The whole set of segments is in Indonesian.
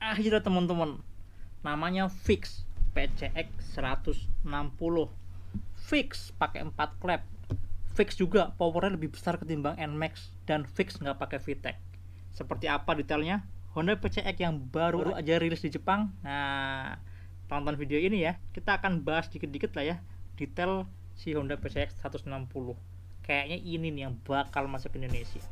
Akhirnya teman-teman, namanya fix PCX 160, fix pakai 4 klep, fix juga powernya lebih besar ketimbang NMAX, dan fix nggak pakai VTEC. Seperti apa detailnya Honda PCX yang baru aja rilis di Jepang? Nah, tonton video ini ya. Kita akan bahas dikit-dikit lah ya detail si Honda PCX 160. Kayaknya ini nih yang bakal masuk ke Indonesia.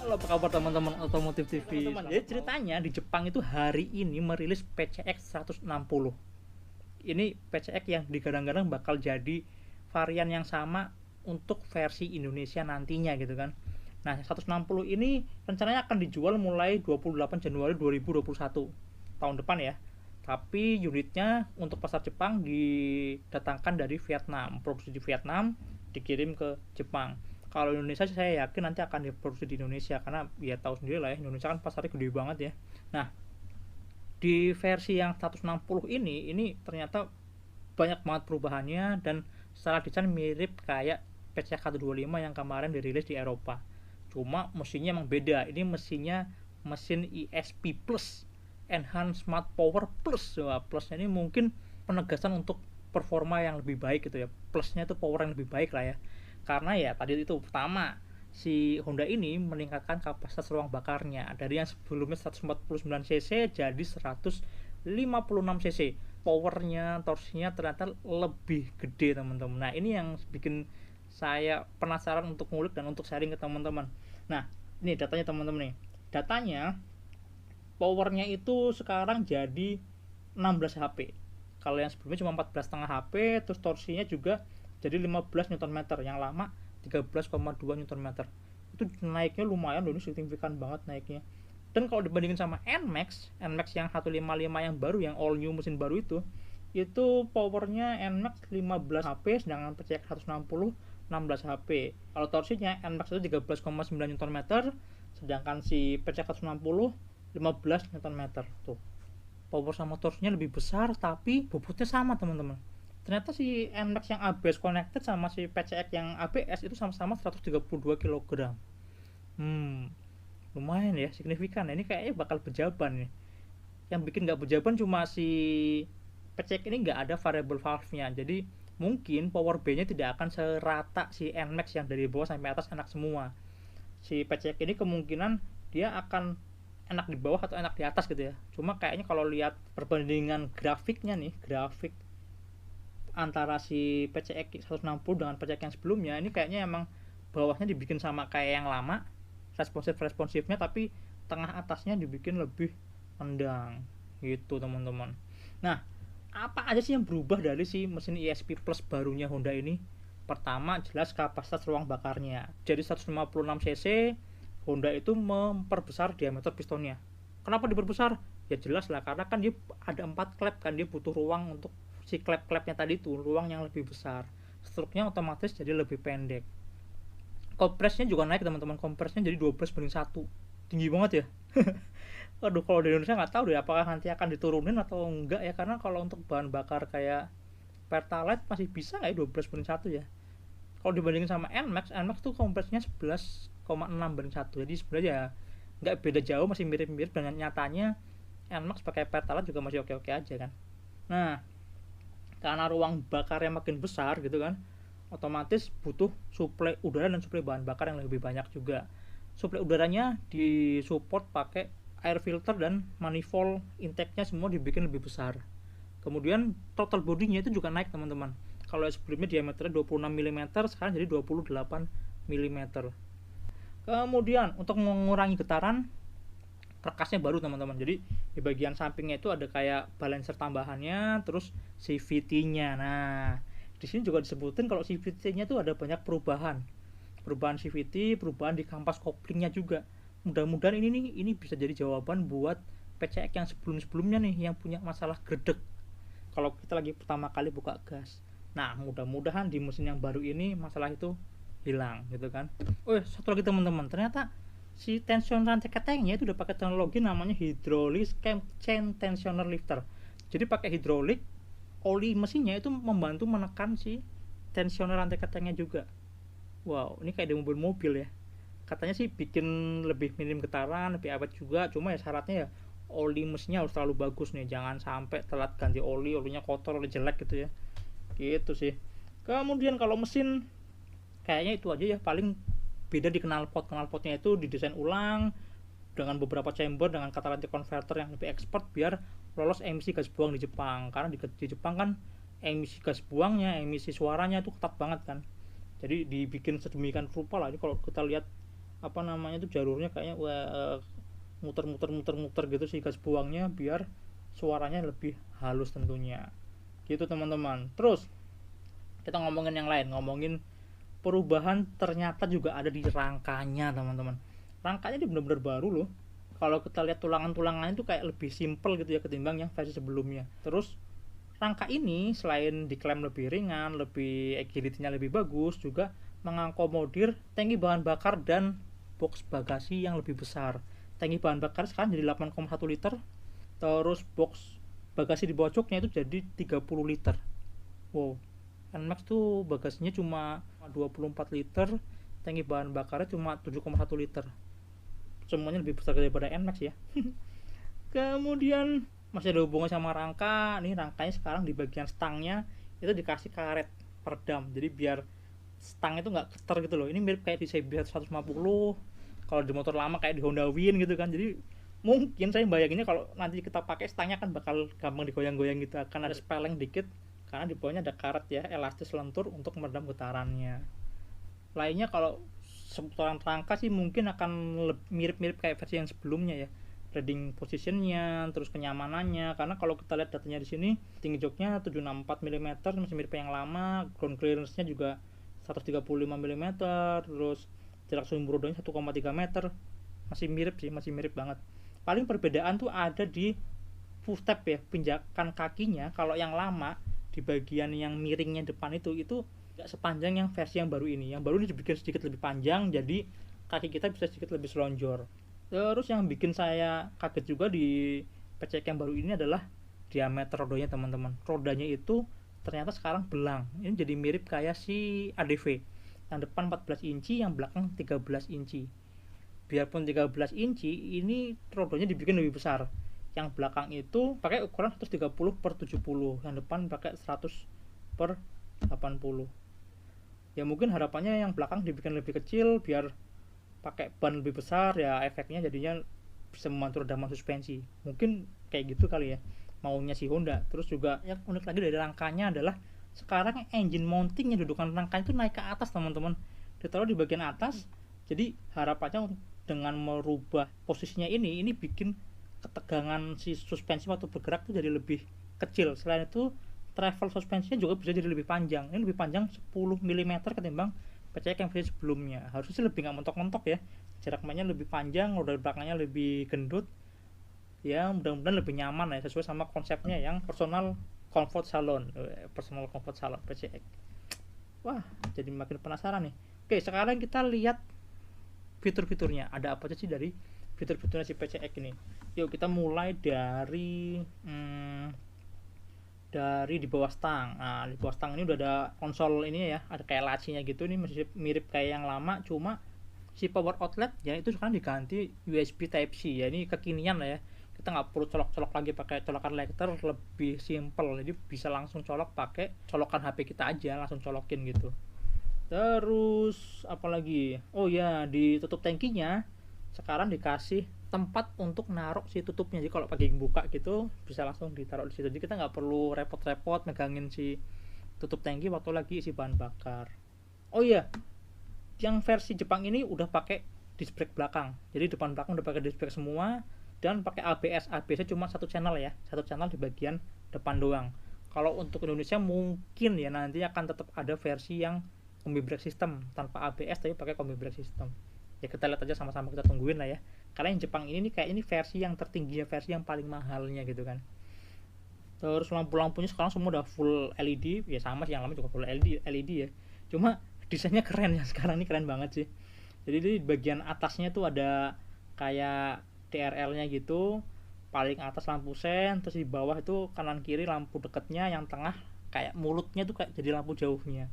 Halo, apa kabar teman-teman Otomotif TV? Jadi ceritanya di Jepang itu hari ini merilis PCX 160. Ini PCX yang digadang-gadang bakal jadi varian yang sama untuk versi Indonesia nantinya gitu kan. Nah, 160 ini rencananya akan dijual mulai 28 Januari 2021 tahun depan ya. Tapi unitnya untuk pasar Jepang didatangkan dari Vietnam, produksi di Vietnam, dikirim ke Jepang. Kalau Indonesia saya yakin nanti akan diproduksi di Indonesia, karena ya tahu sendiri lah ya, Indonesia kan pasarnya gede banget ya. Nah, di versi yang 160 ini ternyata banyak banget perubahannya, dan secara desain mirip kayak PCX 125 yang kemarin dirilis di Eropa. Cuma mesinnya emang beda. Ini mesinnya mesin ESP Plus, Enhanced Smart Power Plus. Wah, plusnya ini mungkin penegasan untuk performa yang lebih baik gitu ya. Plusnya itu power yang lebih baik lah ya. Karena ya tadi itu pertama, si Honda ini meningkatkan kapasitas ruang bakarnya dari yang sebelumnya 149 cc jadi 156 cc. Powernya, torsinya ternyata lebih gede teman-teman. Nah, ini yang bikin saya penasaran untuk ngulik dan untuk sharing ke teman-teman. Nah, ini datanya teman-teman nih. Datanya powernya itu sekarang jadi 16 HP. Kalau yang sebelumnya cuma 14,5 HP, terus torsinya juga jadi 15 Nm, yang lama 13,2 Nm. Itu naiknya lumayan loh, ini signifikan banget naiknya. Dan kalau dibandingin sama NMAX yang 155 yang baru, yang all new mesin baru itu powernya NMAX 15 HP, sedangkan PCX 160 16 HP. Kalau torsinya NMAX itu 13,9 Nm, sedangkan si PCX 160 15 Nm. Tuh, power sama torsinya lebih besar, tapi bobotnya sama teman-teman. Ternyata si NMAX yang ABS connected sama si PCX yang ABS itu sama-sama 132 kg. Lumayan ya, signifikan. Ini kayaknya bakal berjaban nih. Yang bikin nggak berjaban cuma si PCX ini nggak ada variable valve-nya. Jadi mungkin power B-nya tidak akan serata si NMAX yang dari bawah sampai atas enak semua. Si PCX ini kemungkinan dia akan enak di bawah atau enak di atas gitu ya. Cuma kayaknya kalau lihat perbandingan grafiknya nih, grafik antara si PCX 160 dengan PCX yang sebelumnya, ini kayaknya emang bawahnya dibikin sama kayak yang lama, responsifnya, tapi tengah atasnya dibikin lebih rendang gitu teman-teman. Nah, apa aja sih yang berubah dari si mesin ESP Plus barunya Honda ini? Pertama, jelas kapasitas ruang bakarnya. Jadi 156 cc, Honda itu memperbesar diameter pistonnya. Kenapa diperbesar? Ya jelas lah, karena kan dia ada 4 klep kan, dia butuh ruang untuk si klep-klepnya tadi tuh, ruang yang lebih besar. Struknya otomatis jadi lebih pendek. Kompresnya juga naik teman-teman, kompresnya jadi 12:1. Tinggi banget ya. Aduh, kalau di Indonesia nggak tahu deh apakah nanti akan diturunin atau enggak ya, karena kalau untuk bahan bakar kayak Pertalite masih bisa nggak ya 12:1 ya. Kalau dibandingin sama NMAX tuh kompresnya 11,6:1. Jadi sebenarnya ya nggak beda jauh, masih mirip-mirip, dan nyatanya NMAX pakai Pertalite juga masih oke-oke aja kan. Nah, karena ruang bakarnya makin besar gitu kan, otomatis butuh suplai udara dan suplai bahan bakar yang lebih banyak juga. Suplai udaranya disupport pakai air filter, dan manifold intake-nya semua dibikin lebih besar. Kemudian total bodinya itu juga naik teman-teman. Kalau sebelumnya diameternya 26 mm, sekarang jadi 28 mm. Kemudian untuk mengurangi getaran, karkasnya baru teman-teman. Jadi di bagian sampingnya itu ada kayak balancer tambahannya, terus CVT-nya. Nah, di sini juga disebutin kalau CVT-nya itu ada banyak perubahan CVT, perubahan di kampas koplingnya juga. Mudah-mudahan ini bisa jadi jawaban buat PCX yang sebelum-sebelumnya nih yang punya masalah gredeg kalau kita lagi pertama kali buka gas. Nah, mudah-mudahan di mesin yang baru ini masalah itu hilang gitu kan. Oh, satu lagi teman-teman, ternyata si tension rantai ketengnya itu udah pakai teknologi namanya hydraulic chain tensioner lifter. Jadi pakai hidrolik, oli mesinnya itu membantu menekan si tensioner rantai ketengnya juga. Wow, ini kayak di mobil-mobil ya. Katanya sih bikin lebih minim getaran, lebih awet juga. Cuma ya syaratnya ya oli mesinnya harus terlalu bagus nih, jangan sampai telat ganti oli, olinya kotor, oli jelek gitu ya. Gitu sih. Kemudian kalau mesin kayaknya itu aja ya, paling beda di knalpotnya itu didesain ulang dengan beberapa chamber dengan catalytic converter yang lebih expert biar lolos emisi gas buang di Jepang, karena di Jepang kan emisi gas buangnya, emisi suaranya itu ketat banget kan. Jadi dibikin sedemikian rupa lah. Ini kalau kita lihat apa namanya itu jalurnya kayaknya muter-muter gitu sih gas buangnya biar suaranya lebih halus tentunya. Gitu teman-teman. Terus kita ngomongin yang lain, ngomongin perubahan ternyata juga ada di rangkanya teman-teman. Rangkanya ini benar-benar baru loh. Kalau kita lihat tulangan-tulangannya itu kayak lebih simple gitu ya ketimbang yang versi sebelumnya. Terus rangka ini selain diklaim lebih ringan, lebih agility-nya lebih bagus, juga mengakomodir tangki bahan bakar dan box bagasi yang lebih besar. Tangki bahan bakar sekarang jadi 8,1 liter, terus box bagasi di bawah joknya itu jadi 30 liter. Wow, NMAX tuh bagasinya cuma 24 liter, tangki bahan bakarnya cuma 7,1 liter. Semuanya lebih besar daripada NMAX ya. Kemudian masih ada hubungan sama rangka. Nih rangkanya sekarang di bagian stangnya itu dikasih karet peredam, jadi biar stang itu nggak keter gitu loh. Ini mirip kayak di CB 150, kalau di motor lama kayak di Honda Win gitu kan. Jadi mungkin saya bayanginnya kalau nanti kita pakai stangnya kan bakal gampang digoyang-goyang gitu, akan ada speleng dikit karena di bawahnya ada karet ya, elastis lentur untuk meredam getarannya. Lainnya kalau seputaran rangka sih mungkin akan mirip-mirip kayak versi yang sebelumnya ya, reading positionnya, terus kenyamanannya. Karena kalau kita lihat datanya di sini, tinggi joknya 764 mm, masih mirip yang lama. Ground clearance-nya juga 135 mm, terus jarak sumber rodanya 1,3 meter. Masih mirip sih, masih mirip banget. Paling perbedaan tuh ada di footstep ya, pinjakan kakinya. Kalau yang lama di bagian yang miringnya depan itu nggak sepanjang yang versi yang baru ini. Yang baru ini dibikin sedikit lebih panjang, jadi kaki kita bisa sedikit lebih selonjor. Terus yang bikin saya kaget juga di PCX yang baru ini adalah diameter rodanya teman-teman. Rodanya itu ternyata sekarang belang. Ini jadi mirip kayak si ADV. Yang depan 14 inci, yang belakang 13 inci. Biarpun 13 inci, ini rodanya dibikin lebih besar. Yang belakang itu pakai ukuran 130/70, yang depan pakai 100/80. Ya mungkin harapannya yang belakang dibikin lebih kecil biar pakai ban lebih besar ya, efeknya jadinya bisa membantu redaman suspensi. Mungkin kayak gitu kali ya maunya si Honda. Terus juga yang unik lagi dari rangkanya adalah sekarang engine mountingnya, dudukan rangkanya itu naik ke atas teman-teman, ditaruh di bagian atas. Jadi harapannya dengan merubah posisinya ini bikin ketegangan si suspensi waktu bergerak itu jadi lebih kecil. Selain itu travel suspensinya juga bisa jadi lebih panjang. Ini lebih panjang 10 mm ketimbang PCX yang versi sebelumnya. Harusnya sih lebih nggak mentok-mentok ya, jarak mainnya lebih panjang, roda belakangnya lebih gendut ya, mudah-mudahan lebih nyaman ya, sesuai sama konsepnya yang personal comfort salon PCX. Wah, jadi makin penasaran nih. Oke, sekarang kita lihat fitur-fiturnya. Ada apa aja sih dari fitur-fiturnya si PCX ini? Yuk kita mulai dari di bawah stang. Nah, di bawah stang ini udah ada konsol ini ya, ada kayak lacinya gitu. Ini masih mirip kayak yang lama, cuma si power outlet ya itu sekarang diganti USB Type C ya. Ini kekinian lah ya, kita nggak perlu colok-colok lagi pakai colokan lighter, lebih simple. Jadi bisa langsung colok pakai colokan HP kita aja, langsung colokin gitu. Terus apalagi, oh ya, di tutup tangkinya sekarang dikasih tempat untuk naruh si tutupnya. Jadi kalau pagi buka gitu bisa langsung ditaruh di situ. Jadi kita nggak perlu repot-repot megangin si tutup tangki waktu lagi isi bahan bakar. Oh iya, yang versi Jepang ini udah pakai disc brake belakang. Jadi depan belakang udah pakai disc brake semua dan pakai ABS. ABS cuma satu channel ya, satu channel di bagian depan doang. Kalau untuk Indonesia mungkin ya nanti akan tetap ada versi yang combi brake system tanpa ABS tapi pakai combi brake system. Ya kita lihat aja sama-sama, kita tungguin lah ya. karena yang Jepang ini nih kayak ini versi yang tertinggi ya, versi yang paling mahalnya gitu kan. Terus lampu-lampunya sekarang semua udah full LED, ya sama sih yang lama juga full LED ya, cuma desainnya keren ya sekarang, ini keren banget sih. Jadi di bagian atasnya tuh ada kayak TRL-nya gitu, paling atas lampu sen, terus di bawah itu kanan kiri lampu deketnya, yang tengah kayak mulutnya tuh kayak jadi lampu jauhnya.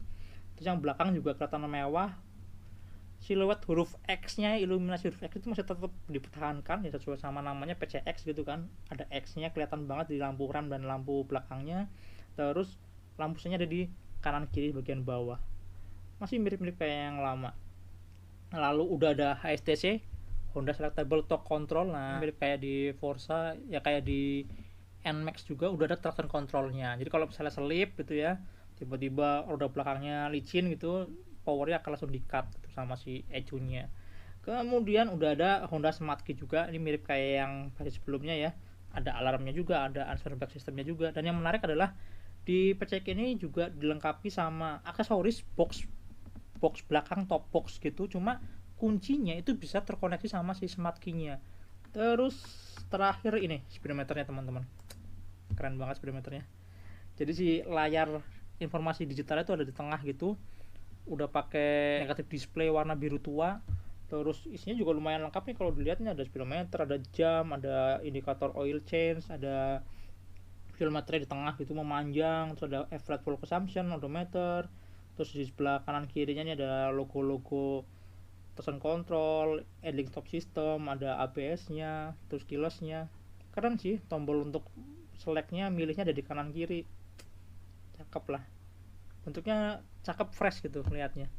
Terus yang belakang juga kelihatan mewah, siluet huruf X-nya, iluminasi huruf X itu masih tetap dipertahankan ya sesuai sama namanya PCX gitu kan. Ada X-nya kelihatan banget di lampu rem dan lampu belakangnya. Terus lampu sen-nya ada di kanan kiri bagian bawah. Masih mirip-mirip kayak yang lama. Lalu udah ada HSTC, Honda Selectable Torque Control. Nah, mirip kayak di Forza, ya kayak di NMAX juga udah ada traction controlnya. Jadi kalau misalnya selip gitu ya, tiba-tiba roda belakangnya licin gitu, powernya akan langsung di-cut gitu sama si ECU-nya. Kemudian udah ada Honda Smart Key juga, ini mirip kayak yang versi sebelumnya ya. Ada alarmnya juga, ada answer back systemnya juga. Dan yang menarik adalah di PCX ini juga dilengkapi sama aksesoris box belakang top box gitu, cuma kuncinya itu bisa terkoneksi sama si Smart Key-nya. Terus terakhir ini speedometernya teman-teman, keren banget speedometernya. Jadi si layar informasi digitalnya itu ada di tengah gitu, udah pakai negatif display warna biru tua. Terus isinya juga lumayan lengkap nih kalau dilihatnya, ada speedometer, ada jam, ada indikator oil change, ada fuel meter di tengah gitu memanjang, terus ada flat fuel consumption odometer. Terus di sebelah kanan kirinya ini ada logo-logo traction control, idling stop system, ada ABS-nya, terus keyless-nya. Keren sih, tombol untuk select-nya milihnya ada di kanan kiri. Cakep lah. Bentuknya cakep, fresh gitu lihatnya.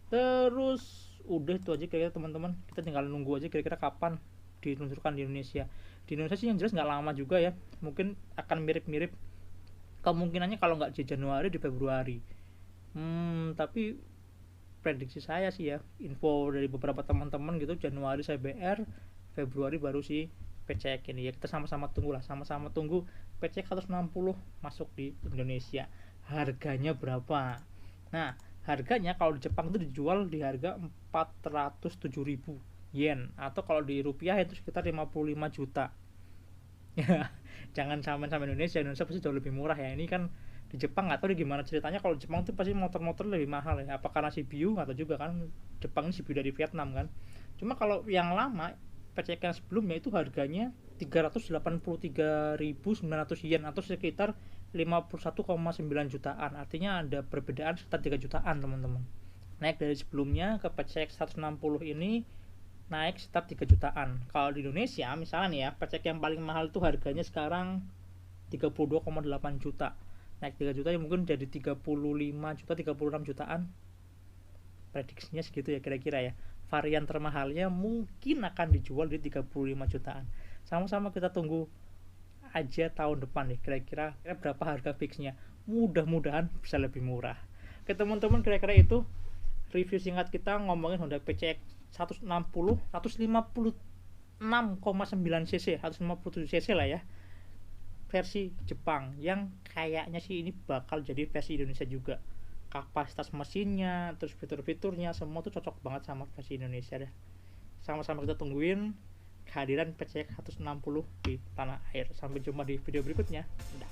Terus udah itu aja kira-kira teman-teman. Kita tinggal nunggu aja kira-kira kapan diluncurkan di Indonesia. Di Indonesia sih yang jelas nggak lama juga ya. Mungkin akan mirip-mirip. Kemungkinannya kalau nggak di Januari, di Februari. Tapi prediksi saya sih ya, info dari beberapa teman-teman gitu, Januari CBR, Februari baru si PCX ini ya. Kita sama-sama tunggu lah, sama-sama tunggu PCX 160 masuk di Indonesia. Harganya berapa? Nah, harganya kalau di Jepang itu dijual di harga 407.000 yen, atau kalau di rupiah itu sekitar 55 juta. Ya, jangan sama Indonesia pasti jauh lebih murah ya. Ini kan di Jepang nggak tahu gimana ceritanya. Kalau Jepang tuh pasti motor-motor lebih mahal ya, apa karena CPU atau juga kan Jepang ini CPU dari Vietnam kan. Cuma kalau yang lama PCX yang sebelumnya itu harganya 383.900 yen atau sekitar 51,9 jutaan. Artinya ada perbedaan sekitar 3 jutaan teman-teman. Naik dari sebelumnya ke PCX 160 ini naik sekitar 3 jutaan. Kalau di Indonesia misalnya nih ya, PCX yang paling mahal itu harganya sekarang 32,8 juta. Naik 3 juta ya mungkin jadi 35 juta, 36 jutaan. Prediksinya segitu ya kira-kira ya. Varian termahalnya mungkin akan dijual di 35 jutaan. Sama-sama kita tunggu aja tahun depan nih kira-kira berapa harga fixnya. Mudah-mudahan bisa lebih murah. Oke teman-teman, kira-kira itu review singkat kita ngomongin Honda PCX 160 156,9 cc, 157 cc lah ya, versi Jepang, yang kayaknya sih ini bakal jadi versi Indonesia juga. Kapasitas mesinnya, terus fitur-fiturnya semua tuh cocok banget sama versi Indonesia deh. Sama-sama kita tungguin kehadiran PCX 160 di tanah air. Sampai jumpa di video berikutnya. Udah.